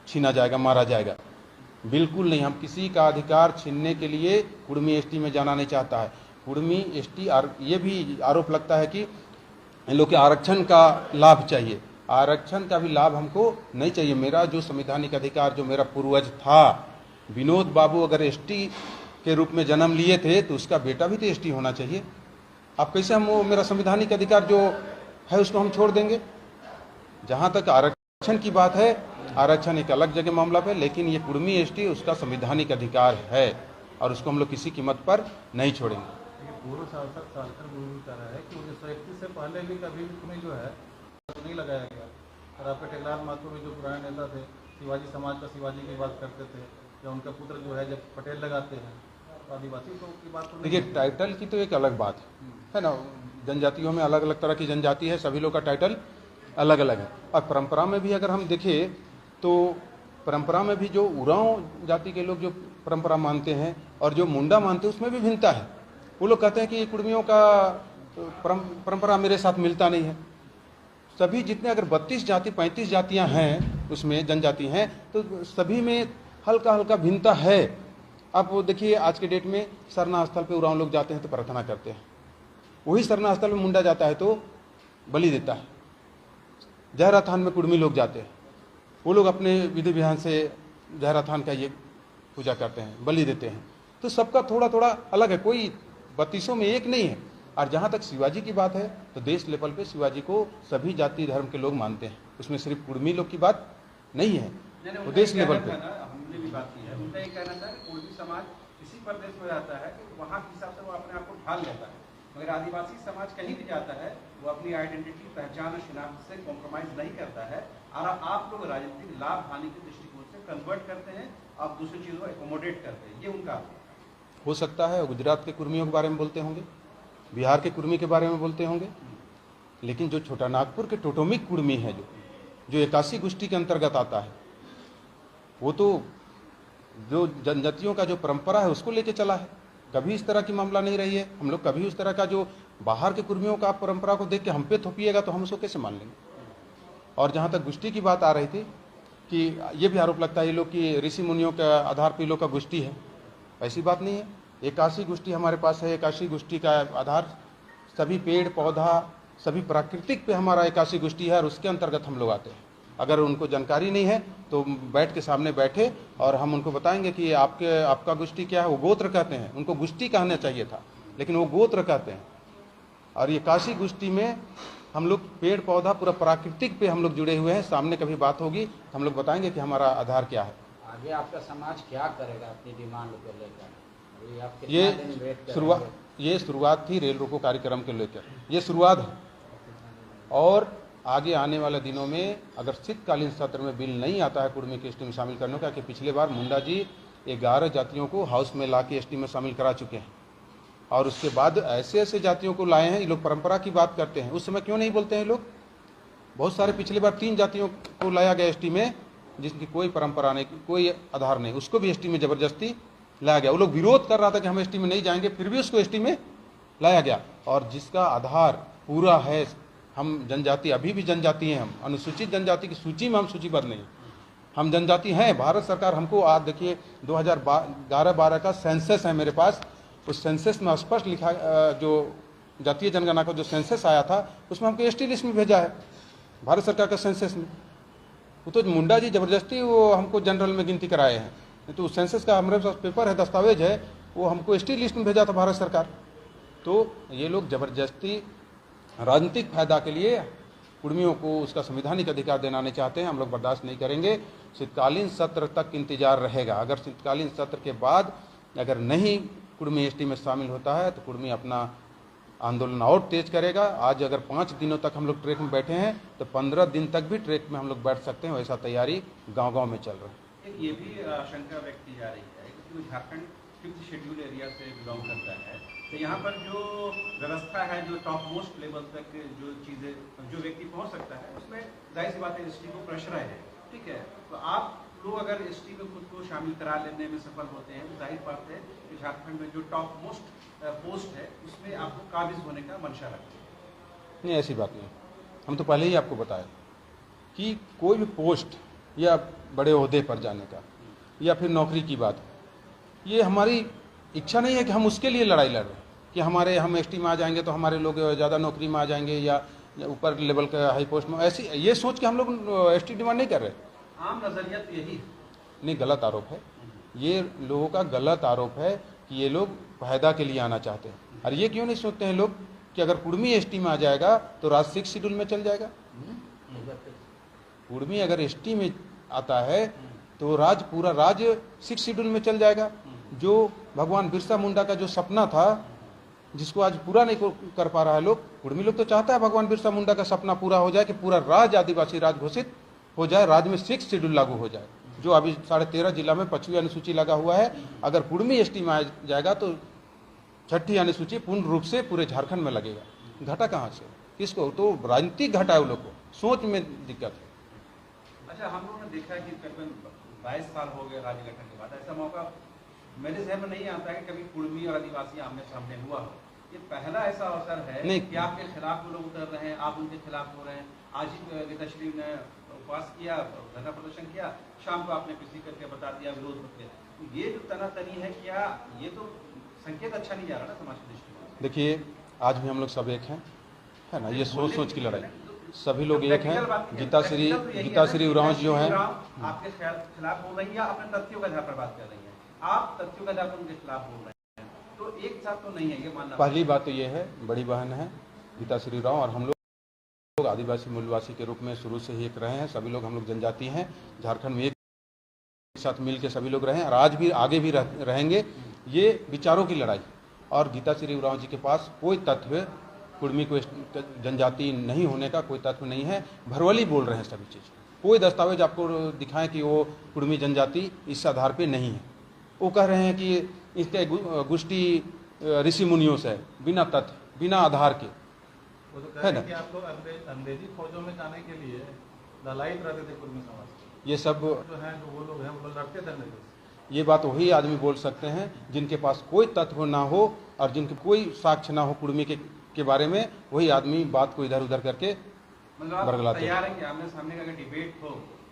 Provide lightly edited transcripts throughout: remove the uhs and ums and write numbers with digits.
छीना जाएगा, मारा जाएगा। बिल्कुल नहीं, हम किसी का अधिकार छीनने के लिए कुर्मी एसटी में जाना नहीं चाहता है। कुर्मी एसटी ये भी आरोप लगता है कि इन लोग के आरक्षण का लाभ चाहिए। आरक्षण का भी लाभ हमको नहीं चाहिए। मेरा जो संवैधानिक अधिकार, जो मेरा पूर्वज था, विनोद बाबू अगर एसटी के रूप में जन्म लिए थे तो उसका बेटा भी तो एसटी होना चाहिए। अब कैसे हम वो मेरा संवैधानिक अधिकार जो है उसको हम छोड़ देंगे? जहाँ तक आरक्षण की बात है, आरक्षण एक अलग जगह मामला पे, लेकिन ये कुर्मी एसटी उसका संवैधानिक अधिकार है और उसको हम लोग किसी कीमत पर नहीं छोड़ेंगे। पूर्व सांसद सालकर गुरु कह रहा है कि 1931 से पहले भी कभी भी तुम्हें जो है तो नहीं लगाया गया। और आपके टेकलाल माथुर में जो पुराने नेता थे, शिवाजी समाज का शिवाजी की बात करते थे, या उनका पुत्र जो है जब पटेल लगाते हैं तो आदिवासी की बात तो देखिए, टाइटल की तो एक अलग बात है ना। जनजातियों में अलग अलग तरह की जनजाति है, सभी लोग का टाइटल अलग अलग है। और परंपरा में भी अगर हम देखें तो परंपरा में भी जो उरांव जाति के लोग जो परंपरा मानते हैं और जो मुंडा मानते हैं उसमें भी भिन्नता है। वो लोग कहते हैं कि कुर्मियों का परंपरा मेरे साथ मिलता नहीं है। सभी जितने अगर 32 जाति 35 जातियां हैं उसमें जनजाति हैं तो सभी में हल्का हल्का भिन्नता है। अब वो देखिए, आज के डेट में सरना स्थल पे उरांव लोग जाते हैं तो प्रार्थना करते हैं, वही सरना स्थल में मुंडा जाता है तो बलि देता है। जहरा थान में कुर्मी लोग जाते हैं, वो लोग अपने विधि विधान से जहरा थान का ये पूजा करते हैं, बलि देते हैं। तो सबका थोड़ा थोड़ा अलग है, कोई 32 में एक नहीं है। और जहाँ तक शिवाजी की बात है तो देश लेवल पे शिवाजी को सभी जाति धर्म के लोग मानते हैं, उसमें सिर्फ कुर्मी लोग की बात नहीं है, वो देश लेवल पे। हमने भी बात की है, उनका ये कहना था कि कुर्मी समाज किसी प्रदेश में जाता है कि वहाँ के हिसाब से वो अपने आप को ढाल लेता है, मगर आदिवासी समाज कहीं भी जाता है वो अपनी आइडेंटिटी, पहचान और शिनाख्त से कॉम्प्रोमाइज नहीं करता है। और आप लोग राजनीतिक लाभ हानि के दृष्टिकोण से कन्वर्ट करते हैं, आप दूसरी चीज़ों को एकोमोडेट करते हैं, ये उनका हो सकता है। गुजरात के कुर्मियों के बारे में बोलते होंगे, बिहार के कुर्मी के बारे में बोलते होंगे, लेकिन जो छोटा नागपुर के टोटोमिक कुर्मी है जो 81 गोष्ठी के अंतर्गत आता है, वो तो जो जनजातियों का जो परंपरा है उसको लेके चला है। कभी इस तरह की मामला नहीं रही है। हम लोग कभी उस तरह का जो बाहर के कुर्मियों का परंपरा को देख के हम पे थोपिएगा तो हम उसको कैसे मान लेंगे। और जहाँ तक गोष्ठी की बात आ रही थी कि ये भी आरोप लगता है ये लोग की ऋषि मुनियों के आधार पर लोग का गोष्ठी है, ऐसी बात नहीं है। 81 गोष्ठी हमारे पास है। 81 गोष्ठी का आधार सभी पेड़ पौधा सभी प्राकृतिक पे हमारा 81 गोष्ठी है और उसके अंतर्गत हम लोग आते हैं। अगर उनको जानकारी नहीं है तो बैठ के सामने बैठे और हम उनको बताएंगे कि आपका गोष्ठी क्या है। वो गोत्र कहते हैं, उनको गोष्ठी कहना चाहिए था, लेकिन वो गोत्र कहते हैं। और ये 81 गोष्ठी में हम लोग पेड़ पौधा पूरा प्राकृतिक पे हम लोग जुड़े हुए हैं। सामने कभी बात होगी तो हम लोग बताएंगे कि हमारा आधार क्या है। आगे आपका समाज क्या करेगा अपनी डिमांड को लेकर? ये शुरुआत थी रेल रोको कार्यक्रम के लेकर, ये शुरुआत है। और आगे आने वाले दिनों में अगर शीतकालीन सत्र में बिल नहीं आता है कुर्मी की एसटी में शामिल करने का, कि पिछले बार मुंडा जी 11 जातियों को हाउस में ला के एसटी में शामिल करा चुके हैं और उसके बाद ऐसे ऐसे जातियों को लाए हैं। ये लोग परंपरा की बात करते हैं, उस समय क्यों नहीं बोलते हैं लोग? बहुत सारे पिछले बार 3 जातियों को लाया गया एसटी में जिसकी कोई परंपरा नहीं, कोई आधार नहीं, उसको भी एसटी में जबरदस्ती लाया गया। वो लोग विरोध कर रहा था कि हम एसटी में नहीं जाएंगे, फिर भी उसको एसटी में लाया गया। और जिसका आधार पूरा है, हम जनजाति अभी भी जनजाति हैं, हम अनुसूचित जनजाति की सूची में हम सूचीबद्ध नहीं, हम जनजाति हैं। भारत सरकार हमको आज देखिए 2011-12 का सेंसस है मेरे पास, उस सेंसस में स्पष्ट लिखा, जो जातीय जनगणना का जो सेंसस आया था उसमें हमको एसटी लिस्ट में भेजा है भारत सरकार का सेंसस में। वो तो मुंडा जी जबरदस्ती वो हमको जनरल में गिनती कराए हैं, नहीं तो सेंसस का हमारे पास पेपर है, दस्तावेज है, वो हमको एसटी लिस्ट में भेजा था भारत सरकार। तो ये लोग जबरदस्ती राजनीतिक फायदा के लिए कुर्मियों को उसका संवैधानिक अधिकार देना चाहते हैं। हम लोग बर्दाश्त नहीं करेंगे। शीतकालीन सत्र तक इंतजार रहेगा। अगर शीतकालीन सत्र के बाद अगर नहीं कुर्मी एसटी में शामिल होता है तो कुर्मी अपना आंदोलन और तेज करेगा। आज अगर 5 दिनों तक हम लोग ट्रैक में बैठे हैं तो 15 दिन तक भी ट्रैक में हम लोग बैठ सकते हैं। वैसा तैयारी गांव-गांव में चल रहा है। ये भी आशंका व्यक्त की जा रही है क्योंकि झारखंड 5th शेड्यूल एरिया से बिलोंग करता है, तो यहाँ पर जो व्यवस्था है, जो टॉप मोस्ट लेवल तक जो चीज़ें जो व्यक्ति पहुँच सकता है, उसमें जाहिर सी बात है एसटी को प्रश्रय है। ठीक है, तो आप लोग अगर एसटी में खुद को शामिल करा लेने में सफल होते हैं तो जाहिर बात है कि झारखंड में जो टॉप मोस्ट पोस्ट है उसमें आपको काबिज होने का मंशा रखते हैं। नहीं, ऐसी बात नहीं। हम तो पहले ही आपको बताया कि कोई भी पोस्ट या बड़े ओहदे पर जाने का या फिर नौकरी की बात है। ये हमारी इच्छा नहीं है कि हम उसके लिए लड़ाई लड़ रहे हैं कि हम एसटी में आ जाएंगे तो हमारे लोग ज़्यादा नौकरी में आ जाएंगे या ऊपर लेवल का हाई पोस्ट में, ऐसी ये सोच के हम लोग एसटी डिमांड नहीं कर रहे। आम नजरिया तो यही है। नहीं, गलत आरोप है ये, लोगों का गलत आरोप है कि ये लोग फायदा के लिए आना चाहते हैं। और ये क्यों नहीं सोचते हैं लोग कि अगर कुर्मी एसटी में आ जाएगा तो राज 6 शेड्यूल में चल जाएगा। कुर्मी अगर एसटी में आता है तो पूरा राज 6 शेड्यूल में चल जाएगा। जो भगवान बिरसा मुंडा का जो सपना था जिसको आज पूरा नहीं कर पा रहा है लोग, कुर्मी लोग तो चाहता है भगवान बिरसा मुंडा का सपना पूरा हो जाए कि पूरा राज आदिवासी राज घोषित हो जाए, राज में 6 शेड्यूल लागू हो जाए। जो अभी 13.5 जिला में 5वीं अनुसूची लगा हुआ है, अगर कुर्मी एसटी में आ जाएगा तो 6ठी अनुसूची पूर्ण रूप से पूरे झारखंड में लगेगा। घटा कहाँ से किसको? तो राजनीतिक घटा है, वो लोग को सोच में दिक्कत है। अच्छा, हम लोगों ने देखा है कि करीबन 22 साल हो गए राज्य गठन के बाद, ऐसा मौका मेरे जहन में नहीं आता है कि कभी कुर्मी और आदिवासी आमने सामने हुआ हो। ये पहला ऐसा अवसर है नहीं कि आपके खिलाफ वो लोग उतर रहे हैं, आप उनके खिलाफ हो रहे हैं। आज ही गीताश्री ने उपवास किया, धरना प्रदर्शन किया, शाम को आपने किसी करके बता दिया, विरोध करके। ये जो तनातनी है, क्या ये तो संकेत अच्छा नहीं जा रहा ना समाज के दृष्टिकोण? देखिए, आज भी हम लोग सब एक हैं, है ना। ये सोच की लड़ाई, सभी लोग एक हैं। गीताश्री उरांव जो हैं आपके खिलाफ बोल रही है, अपने तथ्यों के आधार पर बात कर रही है, आप तथ्यों के आधार पर उनके खिलाफ बोल रहे हैं, तो एक साथ तो नहीं है ये मानना। पहली बात तो ये है, बड़ी बहन है गीताश्री उरांव और हम लोग आदिवासी मूलवासी के रूप में शुरू से ही एक रहे हैं। सभी लोग हम लोग जनजाति हैं, झारखंड में एक साथ मिल के सभी लोग रहे हैं और आज भी आगे भी रहेंगे। ये विचारों की लड़ाई, और गीताश्री उरांव जी के पास कोई तथ्य कुर्मी को जनजाति नहीं होने का कोई तथ्य नहीं है। भरवली बोल रहे हैं सभी चीज़, कोई दस्तावेज आपको दिखाएं कि वो कुर्मी जनजाति इस आधार पे नहीं है। वो कह रहे हैं कि इसके गुष्टी ऋषि मुनियों से, बिना तथ्य बिना आधार के, वो तो कह रहे हैं कि आप लोग अंग्रेजी फौजों में जाने के लिए ललायत रहते थे कुर्मी समाज। ये सब जो है जो वो लोग हैं वो लोग लड़ते थे अंग्रेजों से। ये बात वही आदमी बोल सकते हैं जिनके पास कोई तथ्य ना हो और जिनके कोई साक्ष्य ना हो कुर्मी के बारे में, वही आदमी बात को इधर उधर करके बरगलाते हैं। तैयार है कि आमने सामने का अगर डिबेट हो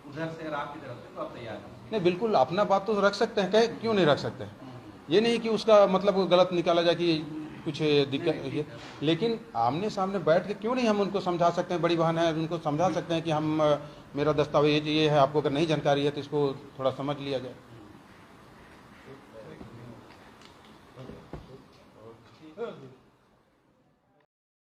उधर से और आपकी तरफ से, तो आप तैयार हैं? नहीं, बिल्कुल अपना बात तो रख सकते हैं, कहे क्यों नहीं रख सकते हैं। ये नहीं कि उसका मतलब गलत निकाला जाए कि कुछ दिक्कत, लेकिन आमने सामने बैठ के क्यों नहीं हम उनको समझा सकते हैं। बड़ी बहन है, उनको समझा सकते हैं कि हम मेरा दस्तावेज ये है, आपको अगर नहीं जानकारी है तो इसको थोड़ा समझ लिया जाए।